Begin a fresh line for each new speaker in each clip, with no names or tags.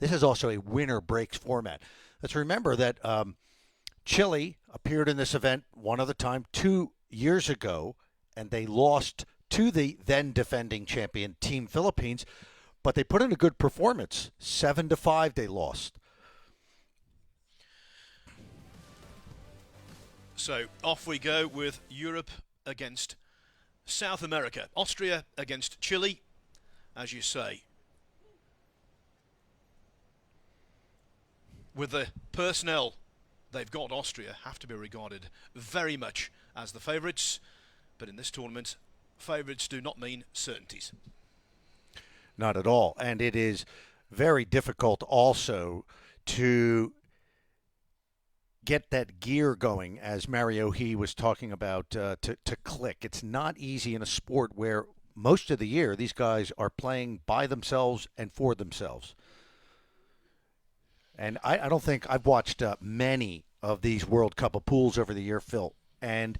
This is also a winner breaks format. Let's remember that Chile appeared in this event one other time 2 years ago, and they lost to the then defending champion Team Philippines, but they put in a good performance. 7-5 they lost.
So off we go with Europe against South America. Austria against Chile, as you say. With the personnel they've got, Austria have to be regarded very much as the favourites. But in this tournament, favourites do not mean certainties.
Not at all. And it is very difficult also to get that gear going, as Mario He was talking about, to click. It's not easy in a sport where most of the year these guys are playing by themselves and for themselves. And I don't think I've watched many of these World Cup of pools over the year, Phil, and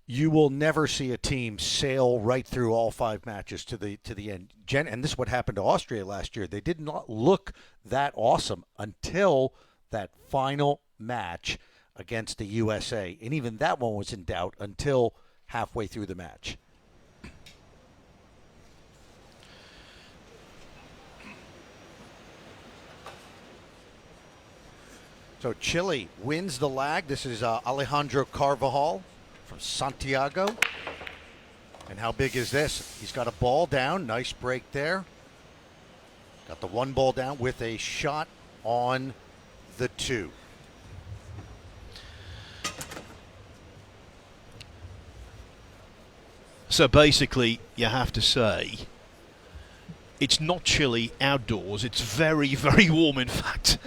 you will never see a team sail right through all 5 matches to the end. And this is what happened to Austria last year. They did not look that awesome until that final match against the USA. And even that one was in doubt until halfway through the match. So Chile wins the lag. This is Alejandro Carvajal from Santiago. And how big is this? He's got a ball down. Nice break there. Got the 1 ball down with a shot on the 2.
So basically, you have to say, it's not chilly outdoors. It's very, very warm, in fact.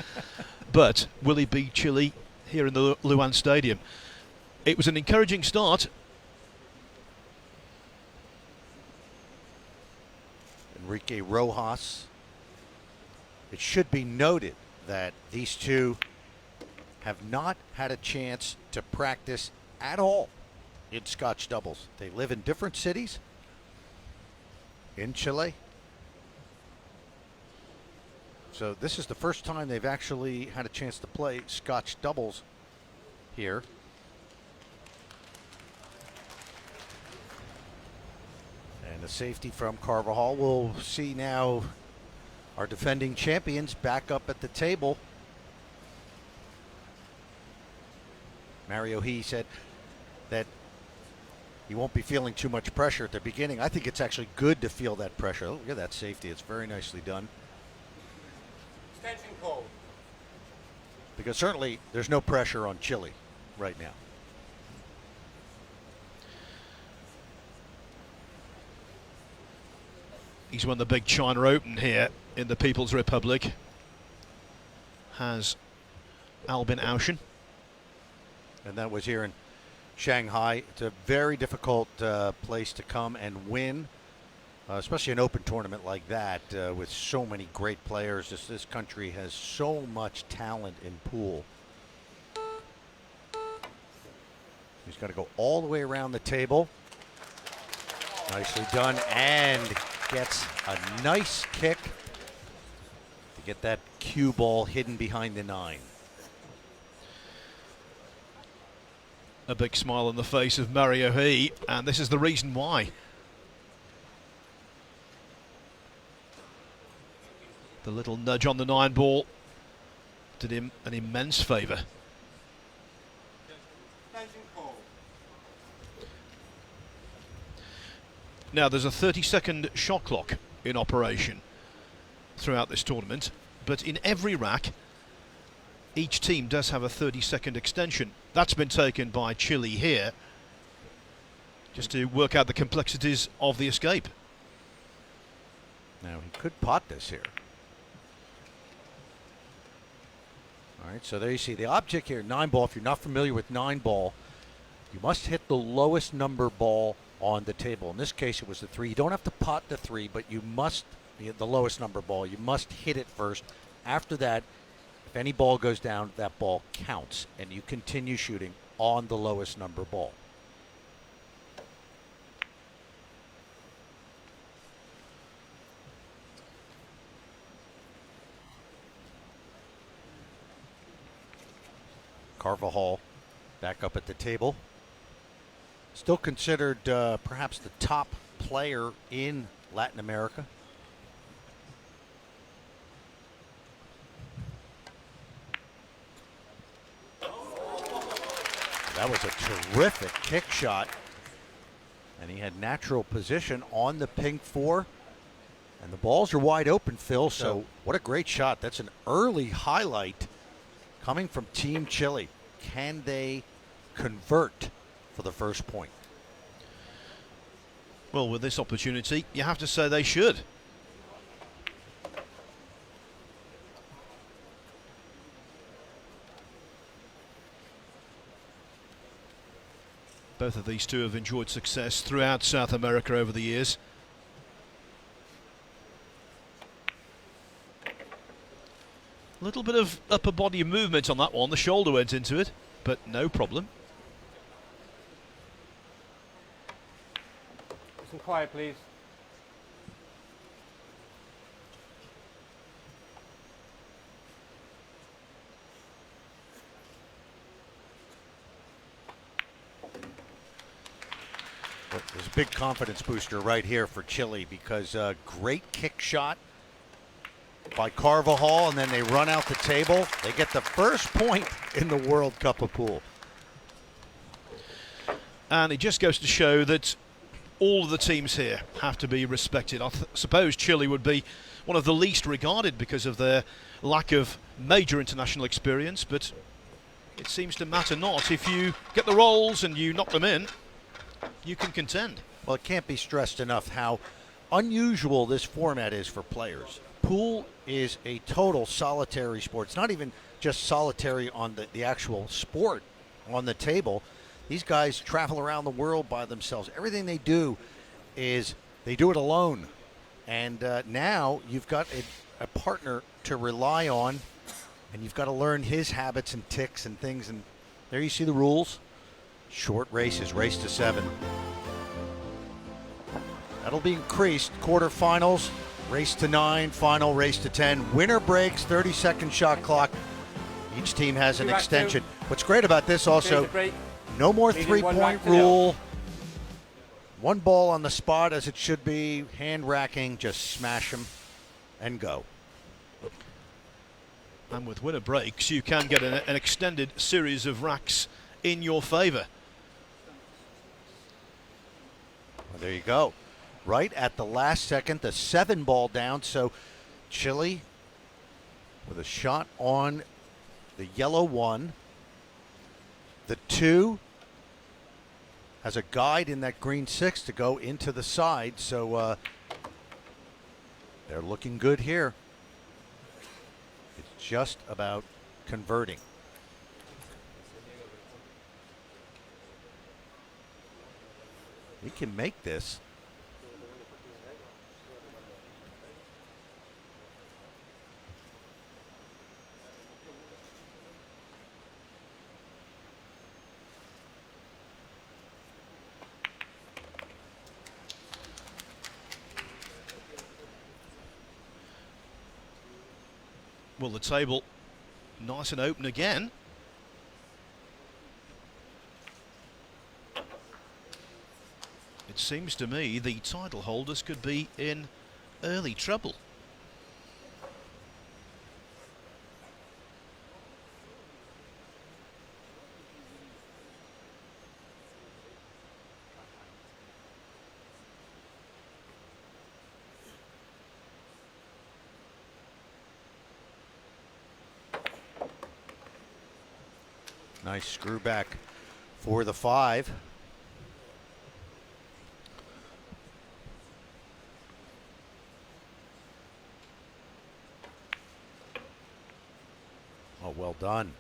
But will he beat Chile here in the Luan Stadium? It was an encouraging start.
Enrique Rojas. It should be noted that these two have not had a chance to practice at all in Scotch doubles. They live in different cities in Chile. So this is the first time they've actually had a chance to play Scotch doubles here. And a safety from Carvajal. We'll see now our defending champions back up at the table. Mario He said that he won't be feeling too much pressure at the beginning. I think it's actually good to feel that pressure. Oh, look at that safety. It's very nicely done.
Extension call.
Because certainly there's no pressure on Chile right now.
He's won the big China Open here in the People's Republic. Has Albin Auschen.
And that was here in Shanghai. It's a very difficult place to come and win, especially an open tournament like that with so many great players. This country has so much talent in pool. He's got to go all the way around the table. Nicely done, and gets a nice kick to get that cue ball hidden behind the 9.
A big smile on the face of Mario He, and this is the reason why. The little nudge on the 9 ball did him an immense favour. Now there's a 30-second shot clock in operation throughout this tournament, but in every rack each team does have a 30-second extension. That's been taken by Chile here, just to work out the complexities of the escape.
Now he could pot this here. All right, so there you see the object here, 9 ball. If you're not familiar with 9 ball, you must hit the lowest number ball on the table. In this case, it was the 3. You don't have to pot the 3, but you must, the lowest number ball, you must hit it first. After that, if any ball goes down, that ball counts, and you continue shooting on the lowest number ball. Carvajal back up at the table. Still considered perhaps the top player in Latin America. That was a terrific kick shot. And he had natural position on the pink four. And the balls are wide open, Phil, so what a great shot. That's an early highlight coming from Team Chile. Can they convert for the first point?
Well, with this opportunity, you have to say they should. Both of these two have enjoyed success throughout South America over the years. A little bit of upper body movement on that one. The shoulder went into it, but no problem.
Listen quiet, please.
There's a big confidence booster right here for Chile because great kick shot by Carvajal, and then they run out the table. They get the first point in the World Cup of Pool.
And it just goes to show that all of the teams here have to be respected. I suppose Chile would be one of the least regarded because of their lack of major international experience, but it seems to matter not. If you get the rolls and you knock them in, you can contend.
Well, it can't be stressed enough how unusual this format is for players. Pool is a total solitary sport. It's not even just solitary on the actual sport on the table. These guys travel around the world by themselves. Everything they do is they do it alone. And now you've got a partner to rely on, and you've got to learn his habits and ticks and things. And there you see the rules. Short races, race to 7. That'll be increased. Quarterfinals, race to 9, final race to 10. Winner breaks, 30-second shot clock. Each team has an extension. What's great about this also, no more three-point rule. One ball on the spot as it should be. Hand racking, just smash them and go.
And with winner breaks, you can get an extended series of racks in your favour.
Well, there you go. Right at the last second, the 7 ball down. So Chile with a shot on the yellow 1. The 2 has a guide in that green 6 to go into the side. So they're looking good here. It's just about converting. We can make this.
Well, the table nice and open again. It seems to me the title holders could be in early trouble.
Nice screw back for the 5. Oh, well done.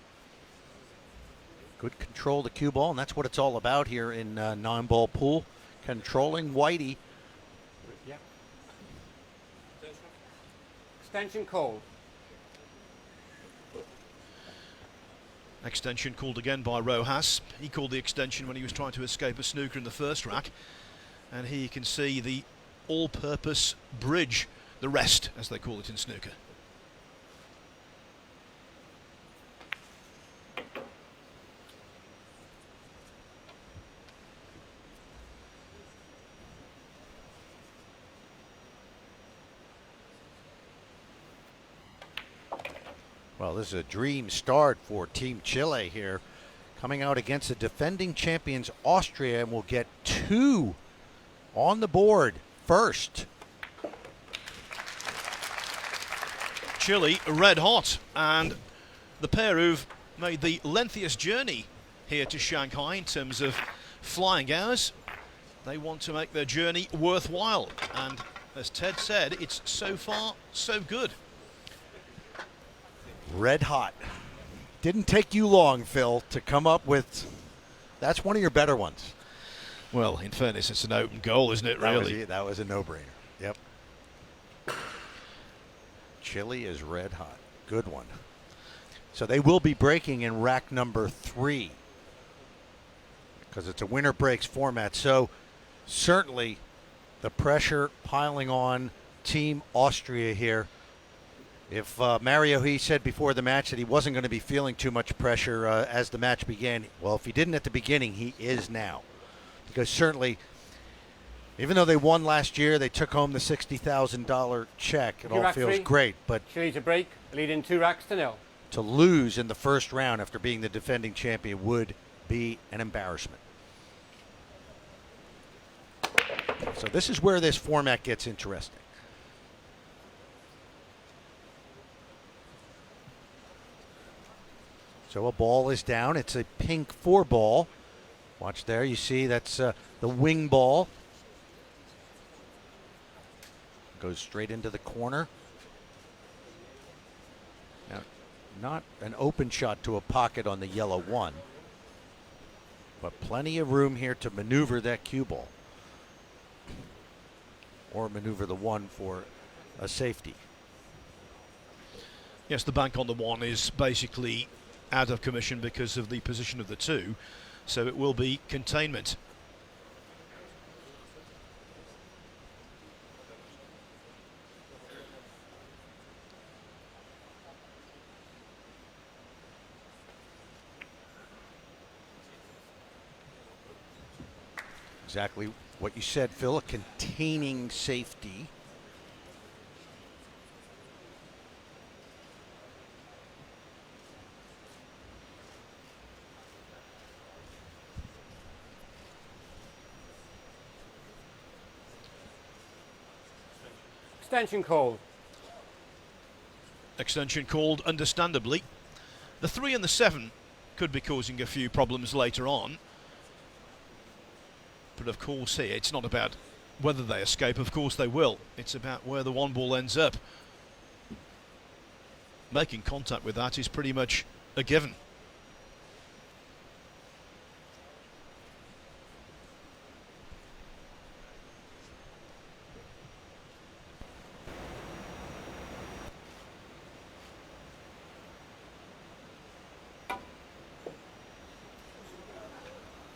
Good control of the cue ball, and that's what it's all about here in 9-ball pool. Controlling Whitey.
Yeah. Extension called.
Extension called again by Rojas. He called the extension when he was trying to escape a snooker in the first rack. And here you can see the all-purpose bridge, the rest, as they call it in snooker.
Well, this is a dream start for Team Chile here, coming out against the defending champions Austria, and will get 2 on the board first.
Chile red hot, and the pair who've made the lengthiest journey here to Shanghai in terms of flying hours, they want to make their journey worthwhile, and as Ted said, it's so far so good.
Red hot. Didn't take you long, Phil, to come up with. That's one of your better ones.
Well, in fairness, it's an open goal, isn't it, really?
That was a no-brainer. Yep. Chile is red hot. Good one. So they will be breaking in rack number 3 because it's a winner breaks format. So certainly the pressure piling on Team Austria here. If Mario, he said before the match that he wasn't going to be feeling too much pressure as the match began. Well, if he didn't at the beginning, he is now. Because certainly, even though they won last year, they took home the $60,000 check. It all feels great. But
Chile to break, leading 2 racks to 0.
To lose in the first round after being the defending champion would be an embarrassment. So this is where this format gets interesting. So a ball is down. It's a pink 4 ball. Watch there. You see that's the wing ball. Goes straight into the corner. Now, not an open shot to a pocket on the yellow 1. But plenty of room here to maneuver that cue ball. Or maneuver the 1 for a safety.
Yes, the bank on the 1 is basically out of commission because of the position of the 2, so it will be containment.
Exactly what you said, Phil, a containing safety.
Extension called.
Extension called, understandably. The 3 and the 7 could be causing a few problems later on. But of course here, it's not about whether they escape. Of course they will. It's about where the 1 ball ends up. Making contact with that is pretty much a given.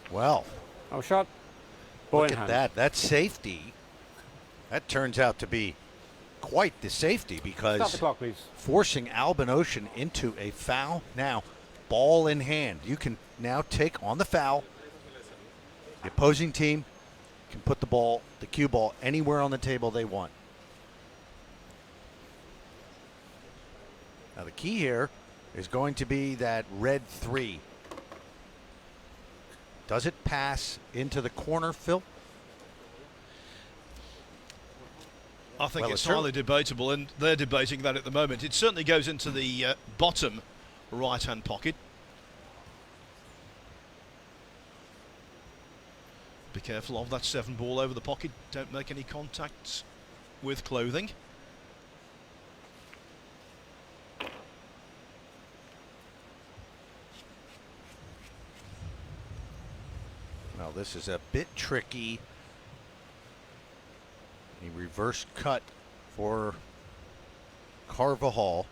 Well,
Oh, shot. Ball
look
in
at
hand.
that. That safety, that turns out to be quite the safety
Stop the
because
clock, please.
forcing Albin Ocean into a foul. Now, ball in hand. You can now take on the foul. The opposing team can put the ball, the cue ball, anywhere on the table they want. Now, the key here is going to be that red 3. Does it pass into the corner, Phil?
I think
Well,
it's
it's
highly debatable, and they're debating that at the moment. It certainly goes into the bottom right-hand pocket. Be careful of that 7 ball over the pocket. Don't make any contacts with clothing.
Well, this is a bit tricky. A reverse cut for Carvajal,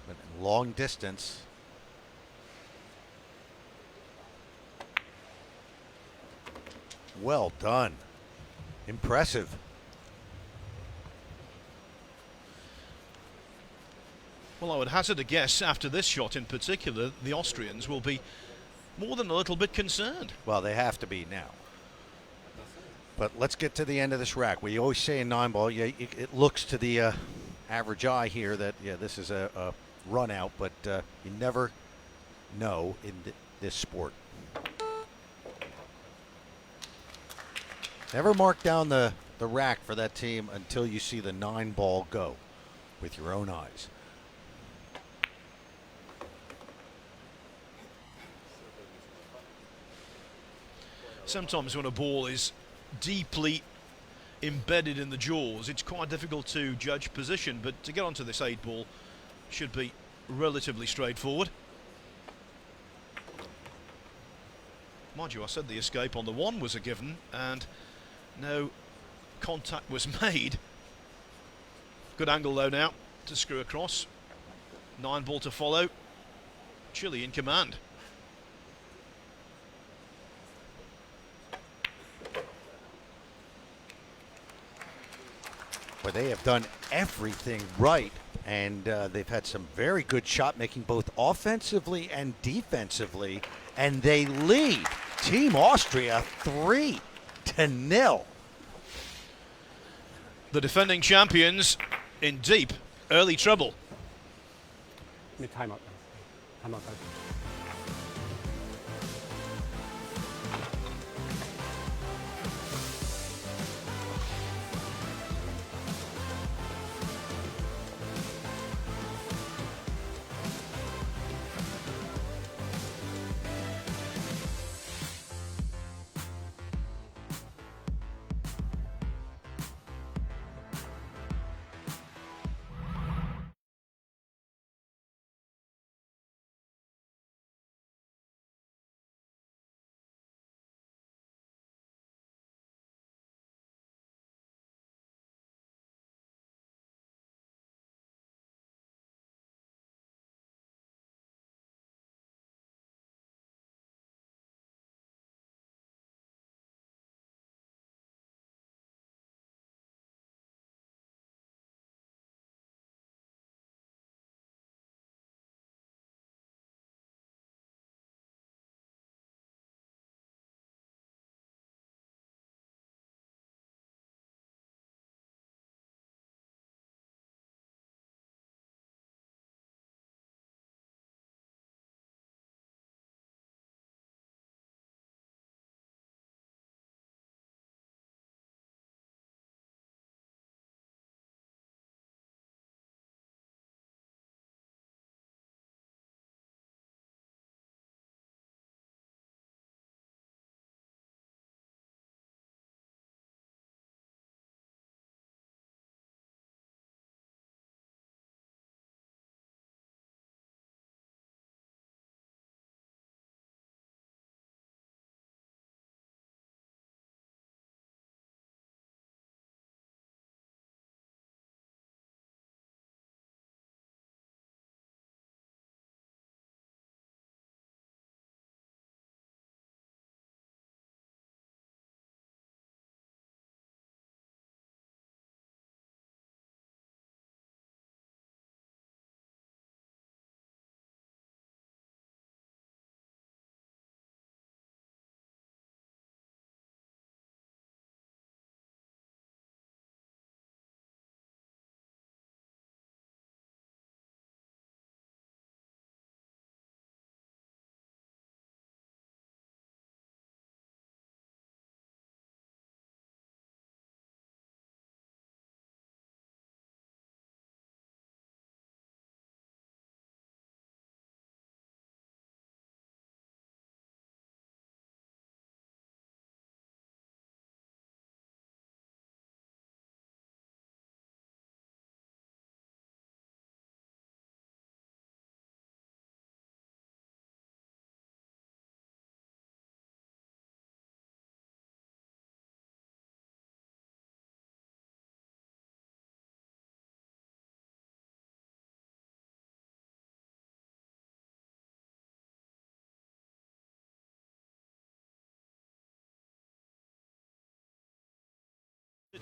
but long distance. Well done. Impressive.
Well, I would hazard a guess after this shot in particular, the Austrians will be more than a little bit concerned.
Well, they have to be now. But let's get to the end of this rack. We always say in 9-ball, it looks to the average eye here that, this is a run out, but you never know in this sport. Never mark down the rack for that team until you see the 9-ball go with your own eyes.
Sometimes when a ball is deeply embedded in the jaws, it's quite difficult to judge position, but to get onto this 8-ball should be relatively straightforward. Mind you, I said the escape on the 1 was a given, and no contact was made. Good angle though now to screw across. 9-ball to follow. Chile in command.
But they have done everything right, and they've had some very good shot making both offensively and defensively, and they lead Team Austria 3-0.
The defending champions in deep early trouble.
Time out. Time out.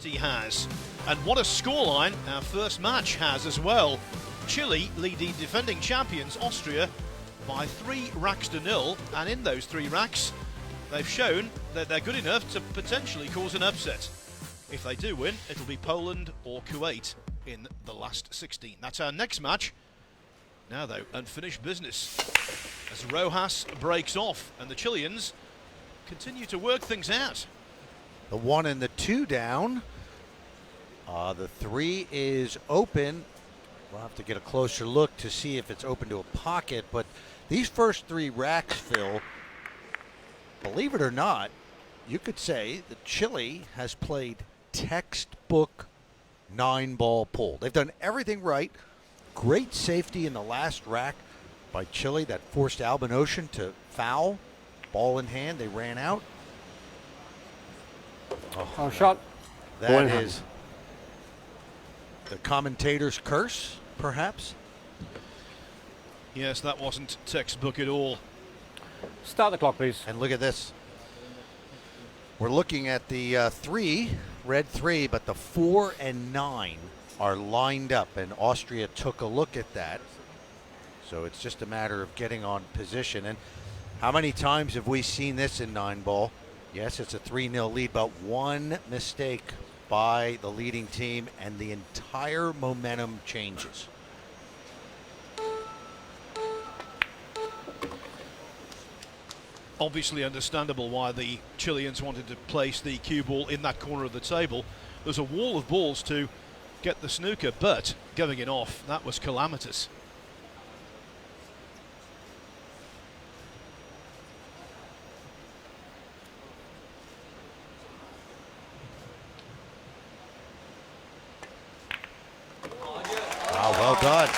He has, and what a scoreline our first match has as well. Chile leading defending champions Austria by 3 racks to 0, and in those 3 racks they've shown that they're good enough to potentially cause an upset. If they do win, it'll be Poland or Kuwait in the last 16. That's our next match Now though, unfinished business as Rojas breaks off and the Chileans continue to work things out.
The 1 and the 2 down. The 3 is open. We'll have to get a closer look to see if it's open to a pocket, but these first 3 racks, Phil, believe it or not, you could say that Chile has played textbook 9-ball pull. They've done everything right. Great safety in the last rack by Chile that forced Albin to foul. Ball in hand, they ran out.
Oh, shot. Ball
That
in hand.
is the commentator's curse, perhaps.
Yes, that wasn't textbook at all.
Start the clock, please.
And look at this. We're looking at the 3, red 3, but the 4 and 9 are lined up, and Austria took a look at that. So it's just a matter of getting on position. And how many times have we seen this in 9-ball? Yes, it's a 3-0 lead, but one mistake by the leading team, and the entire momentum changes.
Obviously understandable why the Chileans wanted to place the cue ball in that corner of the table. There's a wall of balls to get the snooker, but going it off, that was calamitous.
Wow, well done.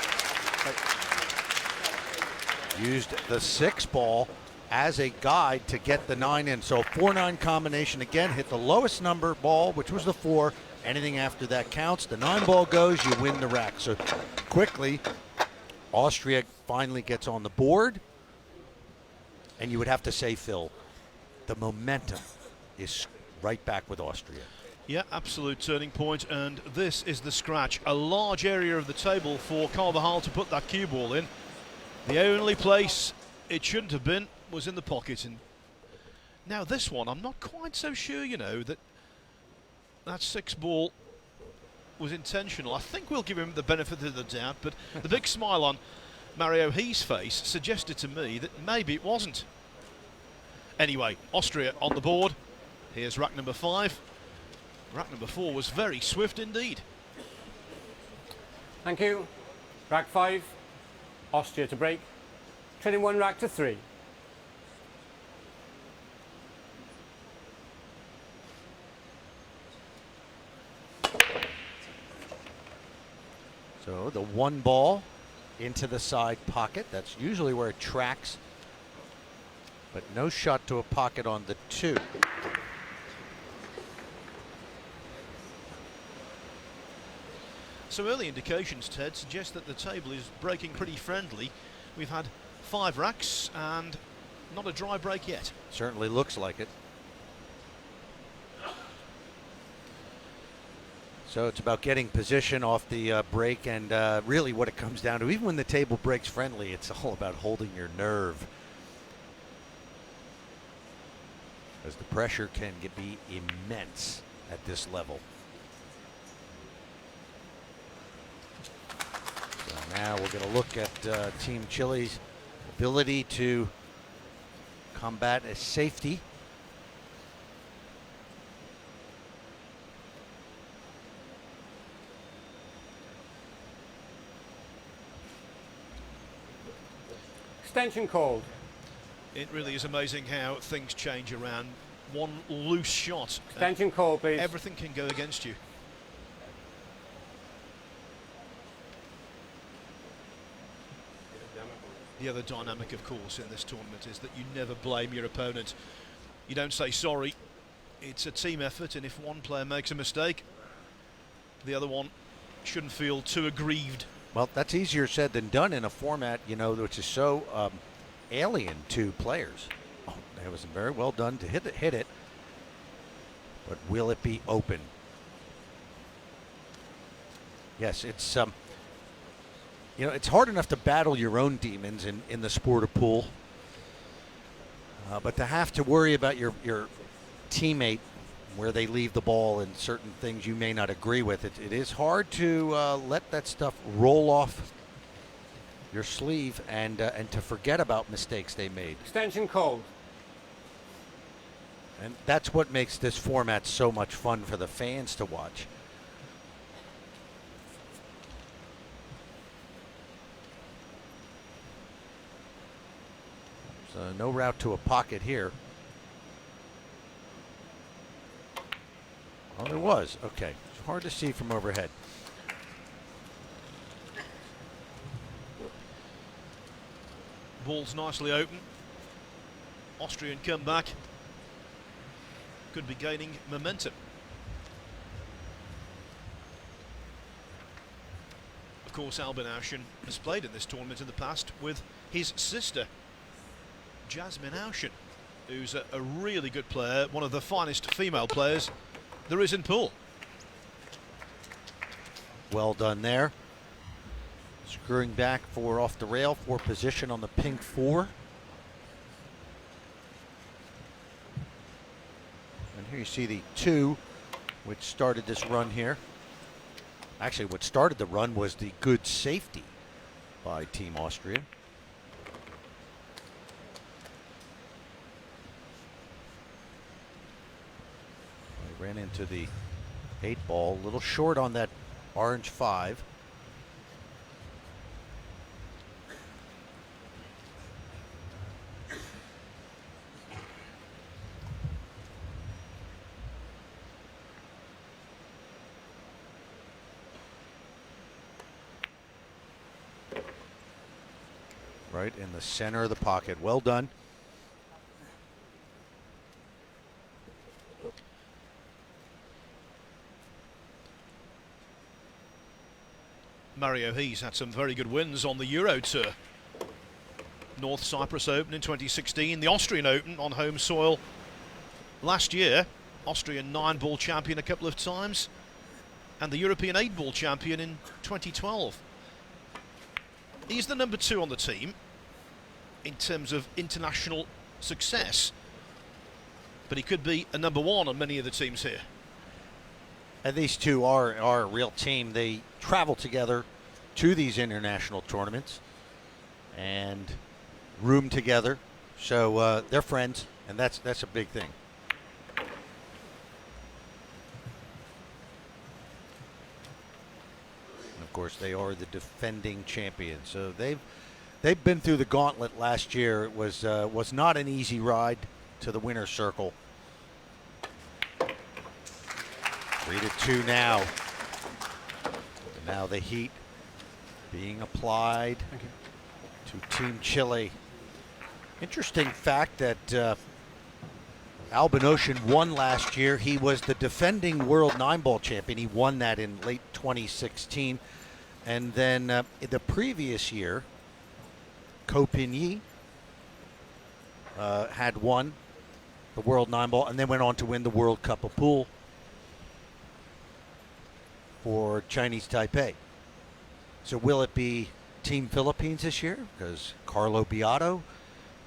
Used the 6 ball as a guide to get the 9 in. So 4-9 combination again, hit the lowest number ball, which was the 4. Anything after that counts. The 9 ball goes, you win the rack. So quickly, Austria finally gets on the board. And you would have to say, Phil, the momentum is right back with Austria.
Yeah, absolute turning point, and this is the scratch. A large area of the table for Carvajal to put that cue ball in. The only place it shouldn't have been was in the pocket. And now this one, I'm not quite so sure, you know, that 6 ball was intentional. I think we'll give him the benefit of the doubt, but the big smile on Mario He's face suggested to me that maybe it wasn't. Anyway, Austria on the board. Here's rack number 5. Rack number 4 was very swift indeed.
Thank you. Rack 5. Austria to break. Trading 1 rack to 3.
So the 1 ball into the side pocket. That's usually where it tracks. But no shot to a pocket on the 2.
So early indications, Ted, suggest that the table is breaking pretty friendly. We've had 5 racks and not a dry break yet.
Certainly looks like it. So it's about getting position off the break, and really what it comes down to, even when the table breaks friendly, it's all about holding your nerve. As the pressure can be immense at this level. So now we're going to look at Team Chile's ability to combat a safety.
Extension called.
It really is amazing how things change around. One loose shot,
Extension called, please.
everything can go against you. The other dynamic, of course, in this tournament is that you never blame your opponent. You don't say sorry. It's a team effort, and if one player makes a mistake, the other one shouldn't feel too aggrieved.
Well, that's easier said than done in a format, you know, which is so alien to players. Oh, that was very well done to hit it. But will it be open? Yes, it's you know, it's hard enough to battle your own demons in the sport of pool, but to have to worry about your teammate, where they leave the ball and certain things you may not agree with, it is hard to let that stuff roll off your sleeve and to forget about mistakes they made.
Extension called.
And that's what makes this format so much fun for the fans to watch. So no route to a pocket here. Oh, there was. Okay. It's hard to see from overhead.
Ball's nicely open. Austrian comeback. Could be gaining momentum. Of course, Albin Auschen has played in this tournament in the past with his sister, Jasmine Auschen, who's a really good player, one of the finest female players there is in pool.
Well done there. Screwing back for off the rail for position on the pink 4. And here you see the 2, which started this run here. Actually, what started the run was the good safety by Team Austria. They ran into the 8 ball, a little short on that orange 5. Right in the center of the pocket. Well done.
Mario He's had some very good wins on the Euro Tour. North Cyprus Open in 2016, the Austrian Open on home soil last year, Austrian 9-ball champion a couple of times, and the European 8-ball champion in 2012. He's the number 2 on the team in terms of international success, but he could be a number 1 on many of the teams here.
And these two are a real team. They travel together to these international tournaments and room together. So they're friends, and that's a big thing. And of course, they are the defending champions. So they've been through the gauntlet last year. It was not an easy ride to the winner's circle. 3-2 now. And now the heat being applied to Team Chile. Interesting fact that Albin Auschen won last year. He was the defending world 9-ball champion. He won that in late 2016. And then the previous year, Ko Pin-yi had won the world 9-ball and then went on to win the World Cup of Pool for Chinese Taipei. So will it be Team Philippines this year? Because Carlo Beato,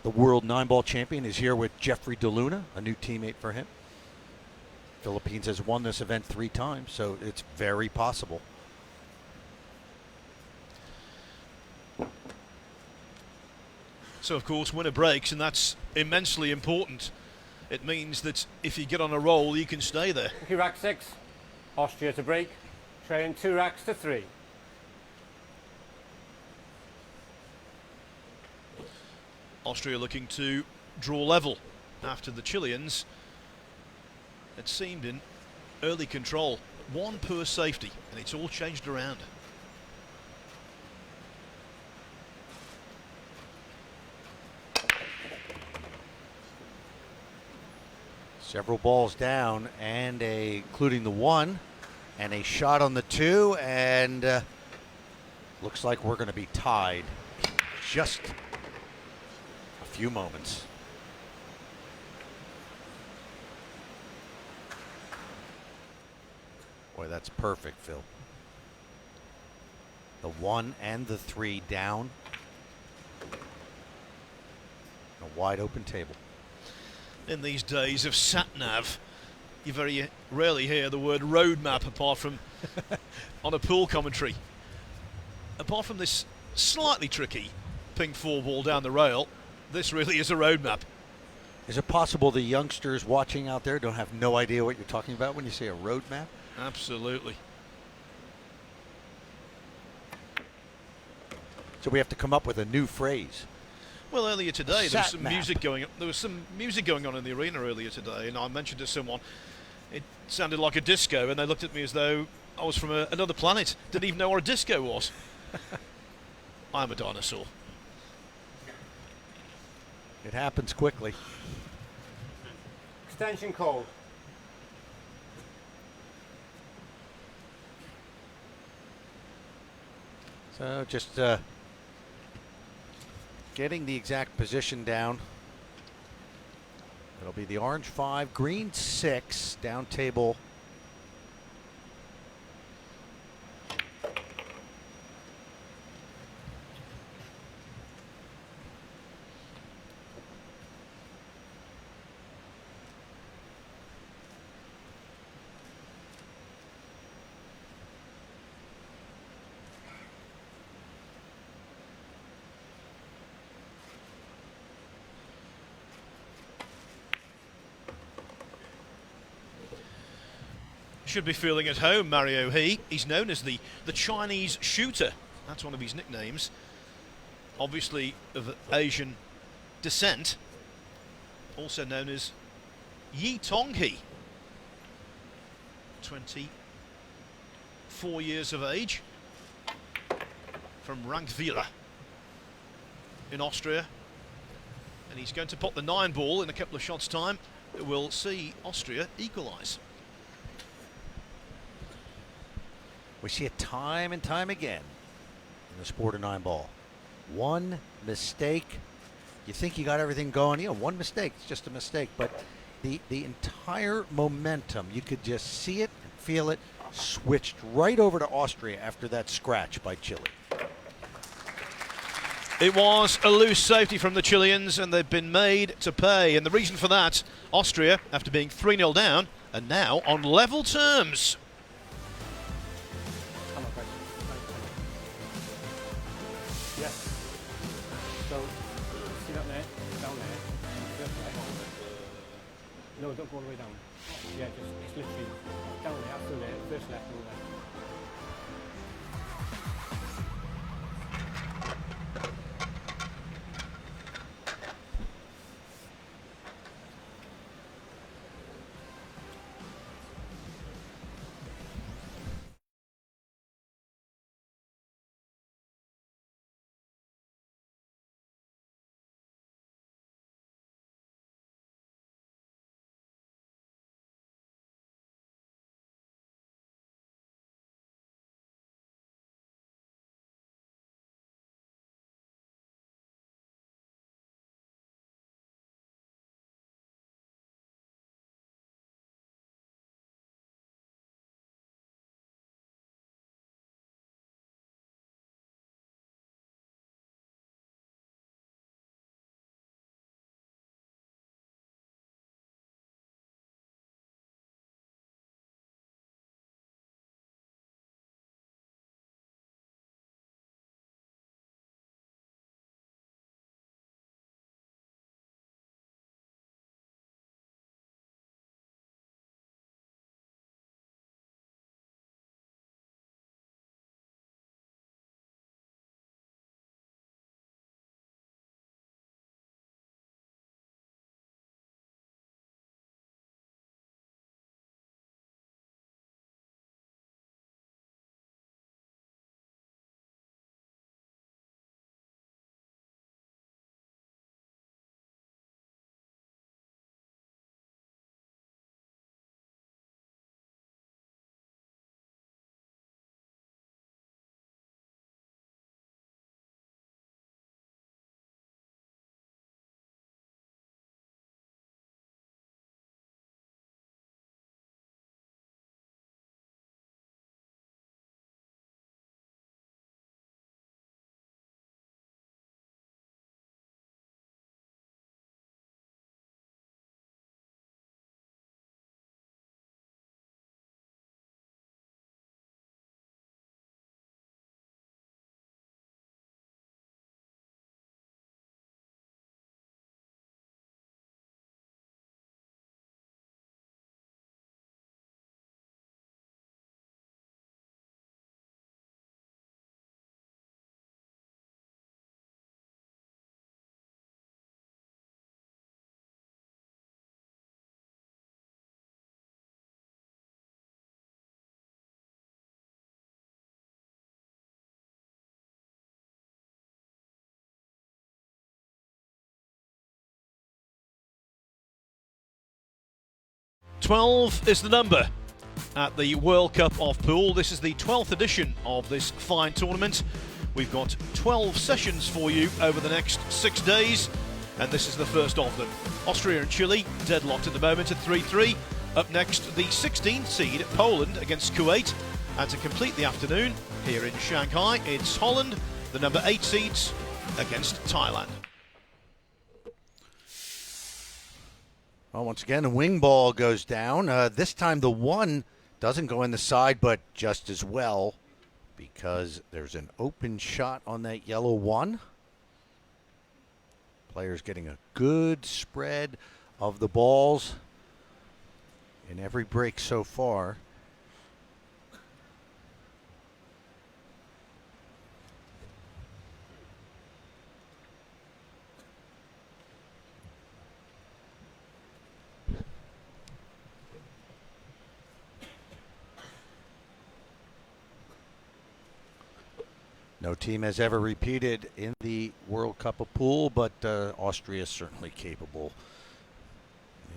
the world 9-ball champion, is here with Jeffrey DeLuna, a new teammate for him. Philippines has won this event 3 times, so it's very possible.
So of course winner breaks, and that's immensely important. It means that if you get on a roll, you can stay there.
Okay, rack 6, Austria to break, trailing 2 racks to 3.
Austria looking to draw level after the Chileans had seemed in early control. 1 poor safety, and it's all changed around.
Several balls down, and including the 1, and a shot on the 2, and looks like we're going to be tied just a few moments. Boy, that's perfect, Phil. The 1 and the 3 down. A wide open table.
In these days of sat-nav, you very rarely hear the word roadmap apart from on a pool commentary. Apart from this slightly tricky ping 4 ball down the rail. This really is a roadmap.
Is it possible the youngsters watching out there don't have no idea what you're talking about when you say a road map?
Absolutely.
So we have to come up with a new phrase.
Well, earlier today there was
Sat
some
map.
music going. There was some music going on in the arena earlier today, and I mentioned to someone it sounded like a disco, and they looked at me as though I was from another planet. Didn't even know what a disco was. I'm a dinosaur.
It happens quickly.
Extension call.
So just getting the exact position down. It'll be the orange 5, green 6, down table.
Should be feeling at home, Mario He. He's known as the Chinese shooter. That's one of his nicknames. Obviously of Asian descent. Also known as Yi Tonghi. 24 years of age. From Rankvila in Austria. And he's going to pop the 9 ball in a couple of shots' time. We'll see Austria equalise.
We see it time and time again in the sport of 9 ball. One mistake, you think you got everything going. One mistake, it's just a mistake. But the entire momentum, you could just see it and feel it, switched right over to Austria after that scratch by Chile.
It was a loose safety from the Chileans, and they've been made to pay. And the reason for that, Austria, after being 3-0 down, are now on level terms.
Yes. So, see that there? Down there. First left. No, don't go all the way down. Yeah, just literally down there, after there, first left, and left.
12 is the number at the World Cup of Pool. This is the 12th edition of this fine tournament. We've got 12 sessions for you over the next 6 days, and this is the first of them. Austria and Chile deadlocked at the moment at 3-3. Up next, the 16th seed Poland against Kuwait, and to complete the afternoon here in Shanghai, it's Holland, the number 8 seeds, against Thailand.
Well, once again, a wing ball goes down. This time the one doesn't go in the side, but just as well, because there's an open shot on that yellow one. Players getting a good spread of the balls in every break so far. No team has ever repeated in the World Cup of Pool, but Austria is certainly capable.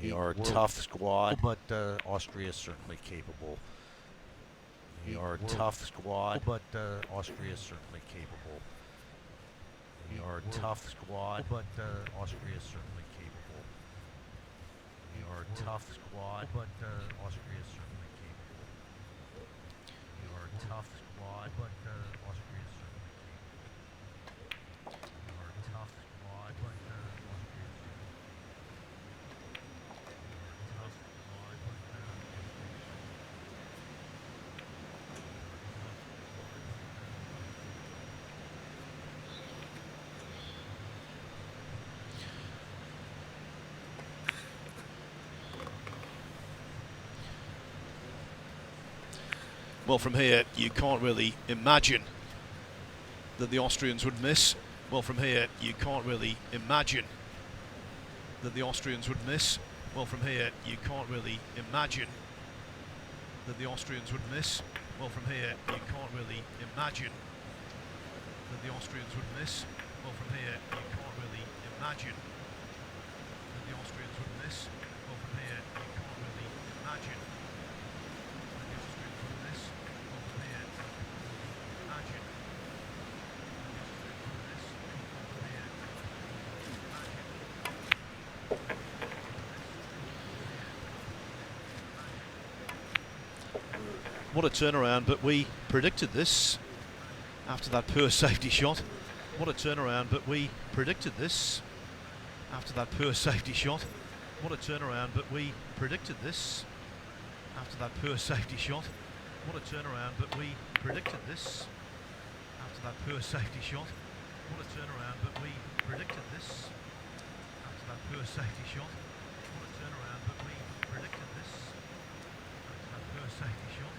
They are a tough squad, but Austria is certainly capable. They are a tough squad, but Austria is certainly capable. They are a tough squad, but Austria is certainly capable. They are a tough squad, but Austria is certainly capable. They are a tough squad, but Austria is certainly capable. They are a tough squad, but Austria is certainly
Well, from here, you can't really imagine that the Austrians would miss. Well, from here, you can't really imagine that the Austrians would miss. Well, from here, you can't really imagine that the Austrians would miss. Well, from here, you can't really imagine that the Austrians would miss. Well, from here, you can't really imagine that the Austrians would miss. Well, from here, you can't really imagine that the Austrians would miss. Well, from here, you can't really imagine that the Austrians would miss. Well, from here, you can't really imagine. What a turnaround, but we predicted this after that poor safety shot. What a turnaround, but we predicted this after that poor safety shot. What a turnaround, but we predicted this after that poor safety shot. What a turnaround, but we predicted this after that poor safety shot. What a turnaround, but we predicted this after that poor safety shot. What a turnaround, but we predicted this after that poor safety shot.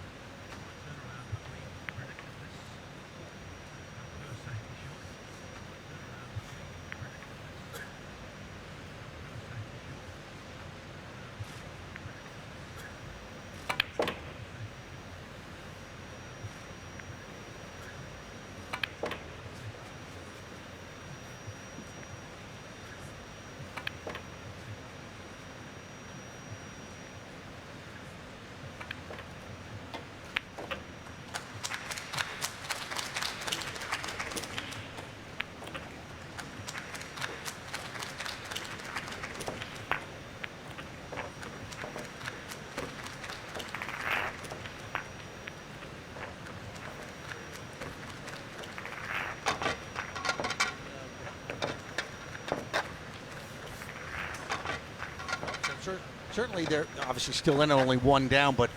Certainly, they're obviously still in only one down, but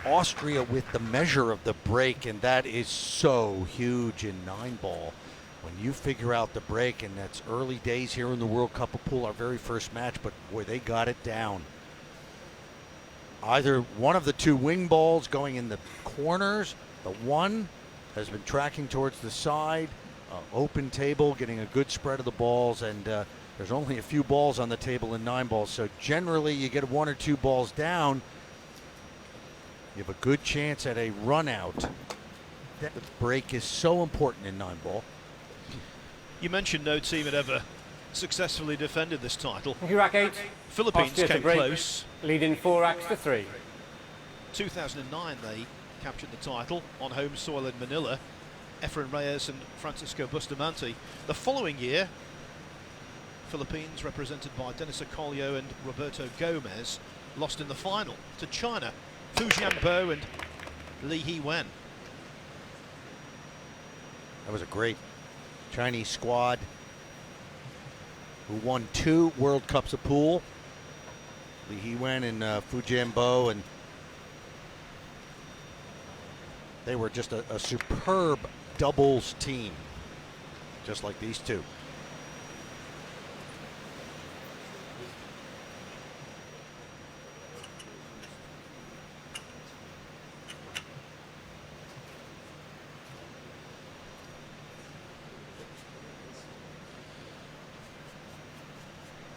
Austria with the measure of the break, and that is so huge in 9-ball. When you figure out the break, and that's early days here in the World Cup of Pool, our very first match, but boy, they got it down. Either one of the two wing balls going in the corners, the one has been tracking towards the side, open table, getting a good spread of the balls, and there's only a few balls on the table in 9 balls, so generally you get 1 or 2 balls down, you have a good chance at a run out. The break is so important in 9 ball.
You mentioned no team had ever successfully defended this title.
Thank you, rack 8.
Philippines
Austria's a
came
great
close.
Leading 4-3.
2009 they captured the title on home soil in Manila. Efren Reyes and Francisco Bustamante. The following year, Philippines, represented by Dennis Acolio and Roberto Gomez, lost in the final to China, Fu Jianbo and Li He-wen.
That was a great Chinese squad who won 2 World Cups of pool. Li He-wen and Fu Jianbo, and they were just a superb doubles team, just like these two.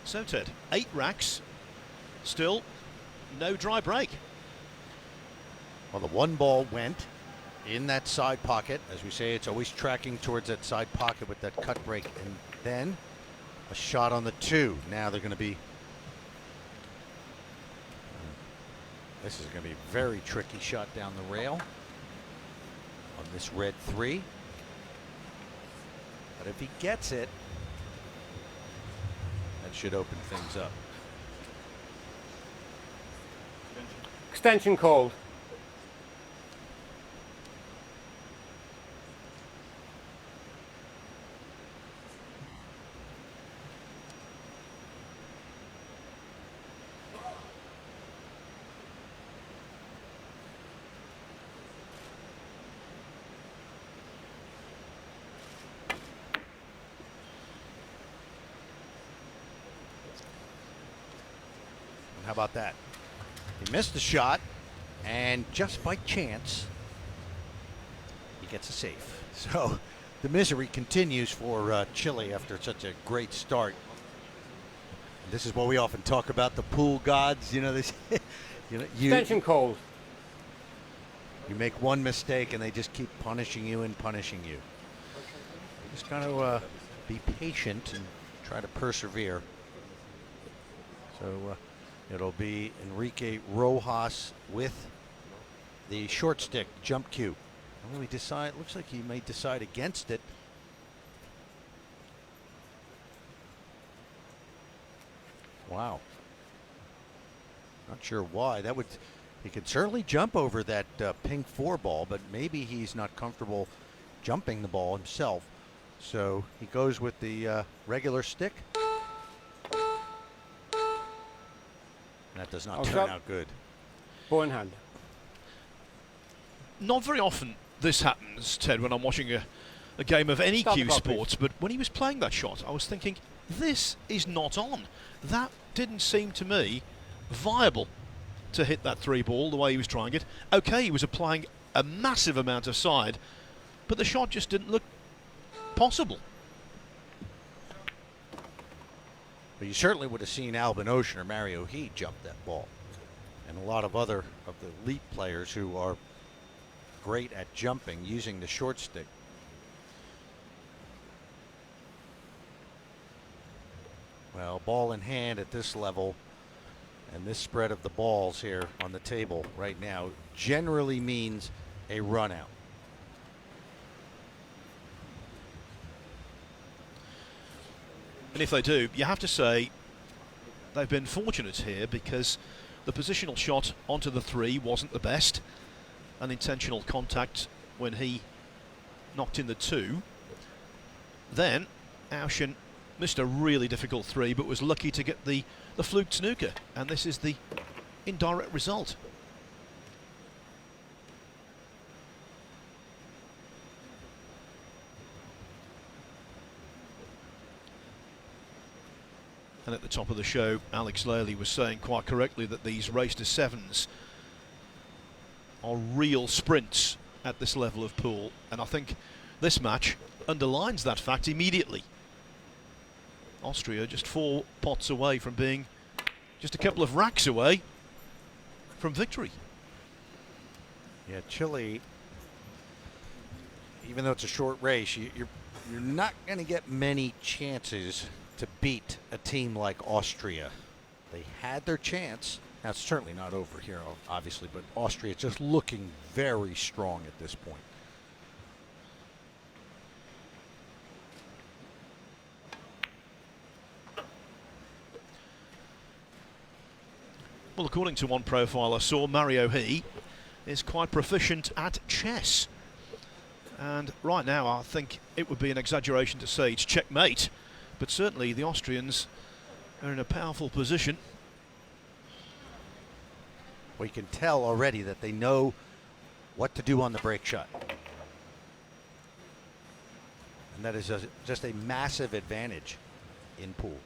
So Ted, 8 racks, still no dry break.
Well, the one ball went in that side pocket. As we say, it's always tracking towards that side pocket with that cut break, and then a shot on the 2. Now they're going to be, this is going to be a very tricky shot down the rail on this red 3. But if he gets it, that should open things up.
Extension called.
How about that? He missed the shot, and just by chance, he gets a save. So the misery continues for Chile after such a great start. This is what we often talk about, the pool gods. You know, this.
Extension called.
You make one mistake, and they just keep punishing you and punishing you. Just kind of be patient and try to persevere. So. It'll be Enrique Rojas with the short stick jump cue. Well, looks like he may decide against it. Wow. Not sure why. He could certainly jump over that pink 4 ball, but maybe he's not comfortable jumping the ball himself. So he goes with the regular stick. That does not turn out good.
Ball in hand.
Not very often this happens, Ted, when I'm watching a game of any cue sports, but when he was playing that shot, I was thinking, this is not on. That didn't seem to me viable to hit that 3 ball the way he was trying it. Okay, he was applying a massive amount of side, but the shot just didn't look possible.
But you certainly would have seen Albin Ocean or Mario He jump that ball. And a lot of other of the elite players who are great at jumping using the short stick. Well, ball in hand at this level and this spread of the balls here on the table right now generally means a run out.
And if they do, you have to say they've been fortunate here, because the positional shot onto the 3 wasn't the best. Unintentional contact when he knocked in the 2. Then Ocean missed a really difficult 3, but was lucky to get the fluke snooker, and this is the indirect result. And at the top of the show, Alex Laley was saying quite correctly that these race to 7s are real sprints at this level of pool, and I think this match underlines that fact immediately. Austria just 4 pots away from being just a couple of racks away from victory.
Yeah, Chile, even though it's a short race, you're not going to get many chances to beat a team like Austria. They had their chance Now, it's certainly not over here, obviously, but Austria just looking very strong at this point.
Well, according to one profile I saw, Mario He is quite proficient at chess. And right now, I think it would be an exaggeration to say it's checkmate, but certainly the Austrians are in a powerful position.
Well, you can tell already that they know what to do on the break shot. And that is just a massive advantage in pool.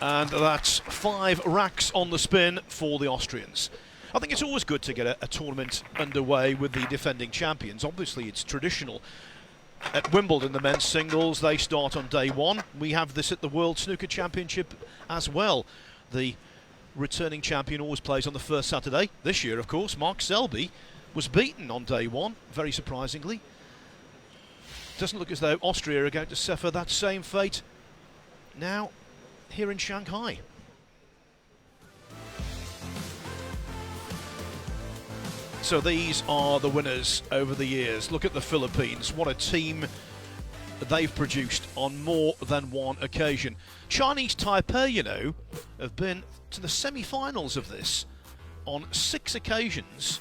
And that's 5 racks on the spin for the Austrians. I think it's always good to get a tournament underway with the defending champions. Obviously, it's traditional. At Wimbledon, the men's singles, they start on day 1. We have this at the World Snooker Championship as well. The returning champion always plays on the first Saturday. This year, of course, Mark Selby was beaten on day 1, very surprisingly. Doesn't look as though Austria are going to suffer that same fate now here in Shanghai. So these are the winners over the years. Look at the Philippines. What a team they've produced on more than one occasion. Chinese Taipei, you know, have been to the semi-finals of this on 6 occasions,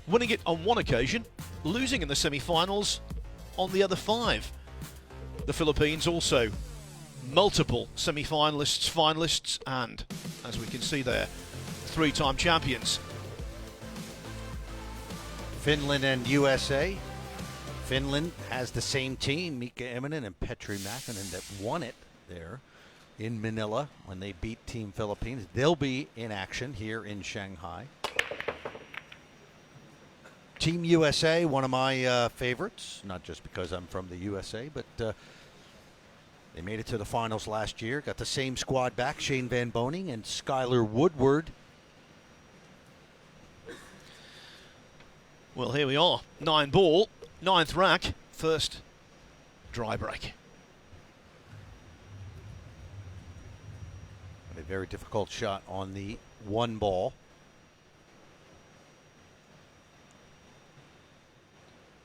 winning it on 1 occasion, losing in the semi-finals on the other 5. The Philippines also multiple semi-finalists, finalists, and, as we can see there, 3-time champions.
Finland and USA. Finland has the same team, Mika Immonen and Petri Mäkinen, that won it there in Manila when they beat Team Philippines. They'll be in action here in Shanghai. Team USA, one of my favorites, not just because I'm from the USA, but they made it to the finals last year. Got the same squad back, Shane Van Boening and Skylar Woodward.
Well, here we are. 9 ball, 9th rack, first dry break.
A very difficult shot on the 1 ball.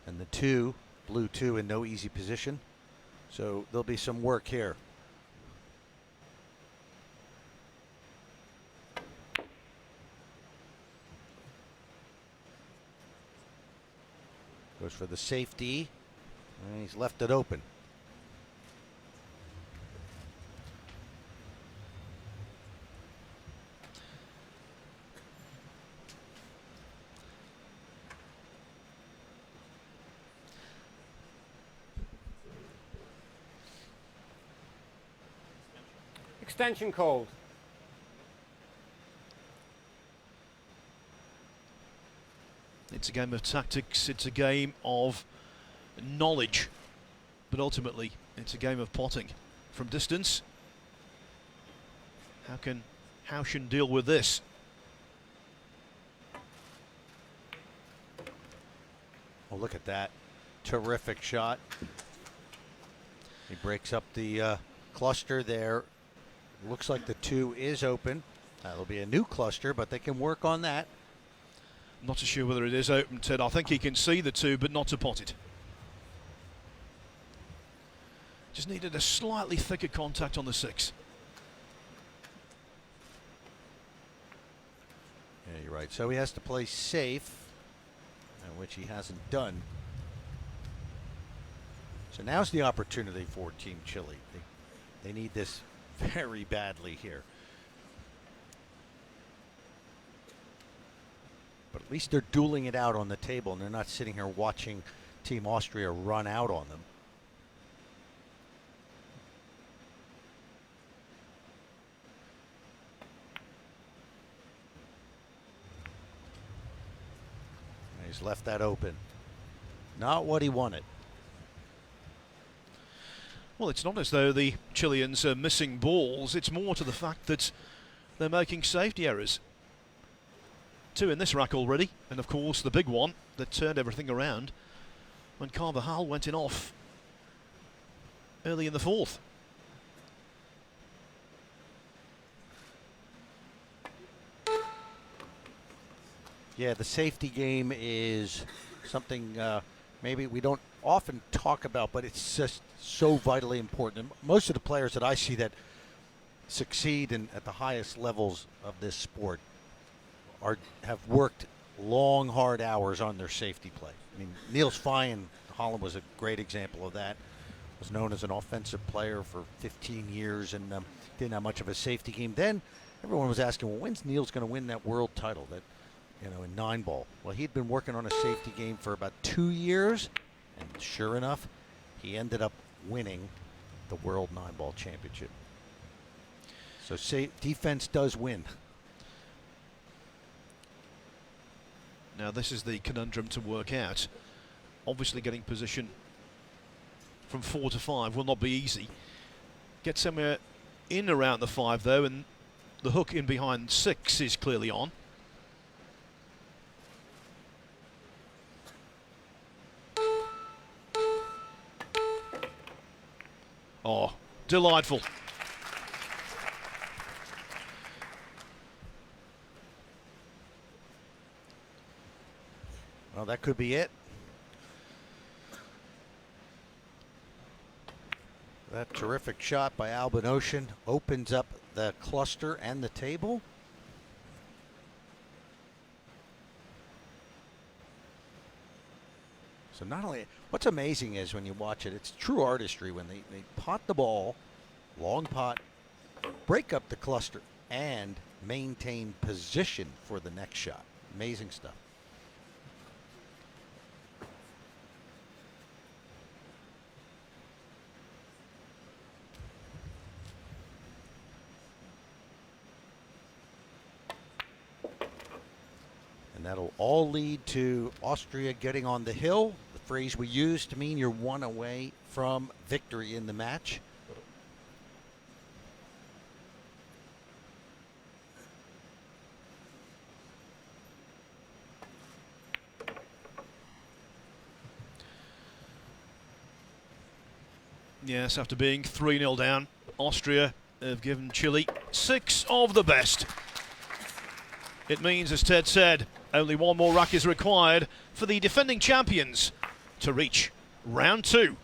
And the 2, blue 2 in no easy position. So there'll be some work here. Goes for the safety, and he's left it open.
Extension called.
It's a game of tactics, it's a game of knowledge, but ultimately it's a game of potting from distance. How can Houchen deal with this?
Oh, look at that. Terrific shot. He breaks up the cluster there. Looks like the 2 is open. That'll be a new cluster, but they can work on that.
Not too sure whether it is open, Ted. I think he can see the 2, but not to pot it. Just needed a slightly thicker contact on the 6.
Yeah, you're right. So he has to play safe, which he hasn't done. So now's the opportunity for Team Chile. They need this very badly here. But at least they're dueling it out on the table, and they're not sitting here watching Team Austria run out on them. And he's left that open. Not what he wanted.
Well, it's not as though the Chileans are missing balls. It's more to the fact that they're making safety errors. 2 in this rack already, and of course the big one that turned everything around when Carvajal went in off early in the fourth.
Yeah, the safety game is something maybe we don't often talk about, but it's just so vitally important. And most of the players that I see that succeed at the highest levels of this sport have worked long, hard hours on their safety play. I mean, Niels Fyen, Holland, was a great example of that. Was known as an offensive player for 15 years and didn't have much of a safety game. Then everyone was asking, well, when's Niels going to win that world title? That in 9-ball. Well, he'd been working on a safety game for about 2 years, and sure enough, he ended up winning the World 9-ball Championship. So defense does win.
Now this is the conundrum to work out. Obviously getting position from 4 to 5 will not be easy. Get somewhere in around the 5 though, and the hook in behind 6 is clearly on. Oh, delightful.
Well, that could be it. That terrific shot by Albin Ocean opens up the cluster and the table. So not only, what's amazing is when you watch it, it's true artistry when they pot the ball, long pot, break up the cluster, and maintain position for the next shot. Amazing stuff. And that'll all lead to Austria getting on the hill, the phrase we use to mean you're one away from victory in the match.
Yes, after being 3-0 down, Austria have given Chile 6 of the best. It means, as Ted said, only one more rack is required for the defending champions to reach round 2.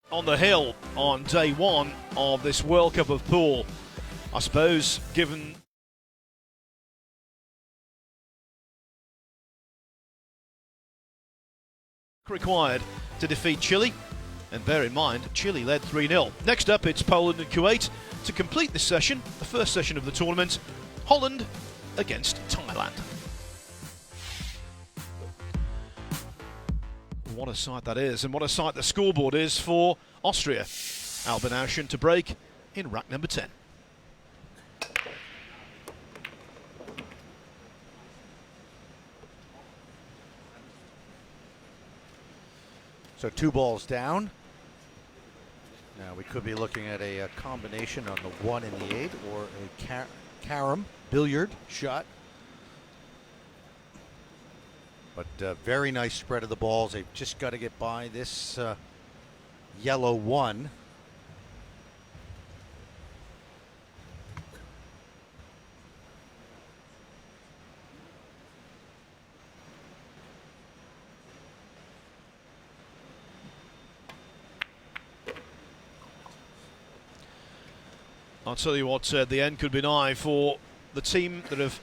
On the hill on day one of this World Cup of Pool. I suppose, given required to defeat Chile, and bear in mind, Chile led 3-0. Next up, it's Poland and Kuwait to complete this session, the first session of the tournament, Holland against Thailand. What a sight that is, and what a sight the scoreboard is for Austria. Albin Auschen to break in rack number 10.
So 2 balls down. Now we could be looking at a combination on the 1 and the 8, or a carom billiard shot. But very nice spread of the balls. They've just got to get by this yellow 1.
I'll tell you what, the end could be nigh for the team that have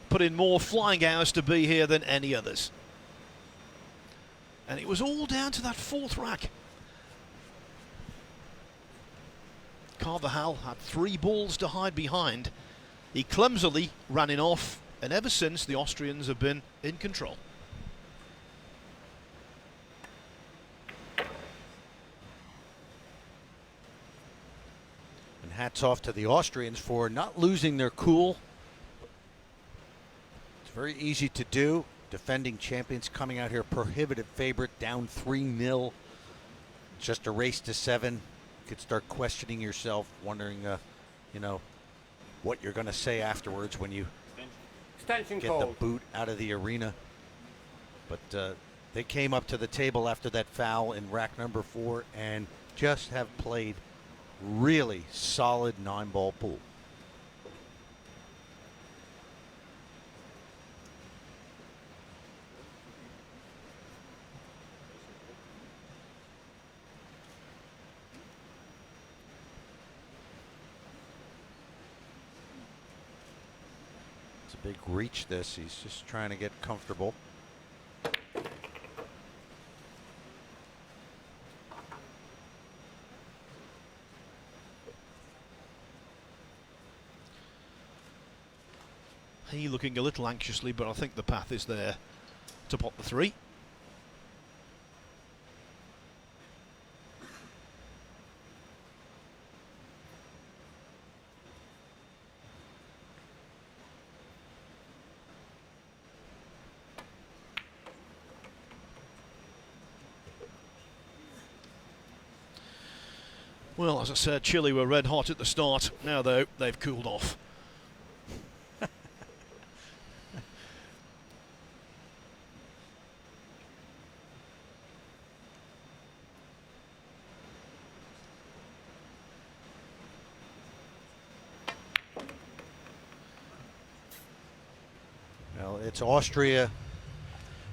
put in more flying hours to be here than any others. And it was all down to that 4th rack. Carvajal had 3 balls to hide behind. He clumsily ran it off, and ever since the Austrians have been in control.
Hats off to the Austrians for not losing their cool. It's very easy to do. Defending champions coming out here prohibitive favorite, down 3-0. Just a race to 7. You could start questioning yourself, wondering, you know, what you're going to say afterwards when you get the boot out of the arena. But they came up to the table after that foul in rack number 4 and just have played really solid 9-ball pool. It's a big reach this. He's just trying to get comfortable.
He looking a little anxiously, but I think the path is there to pot the 3. Well, as I said, Chile were red hot at the start. Now, though, they've cooled off.
Well, it's Austria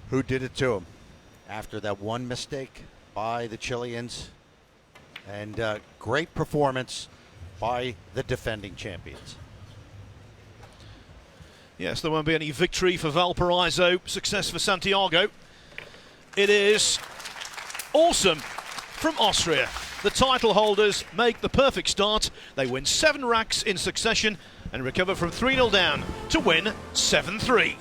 who did it to them after that one mistake by the Chileans. And great performance by the defending champions.
Yes, there won't be any victory for Valparaiso, success for Santiago. It is awesome from Austria. The title holders make the perfect start. They win 7 racks in succession and recover from 3-0 down to win 7-3.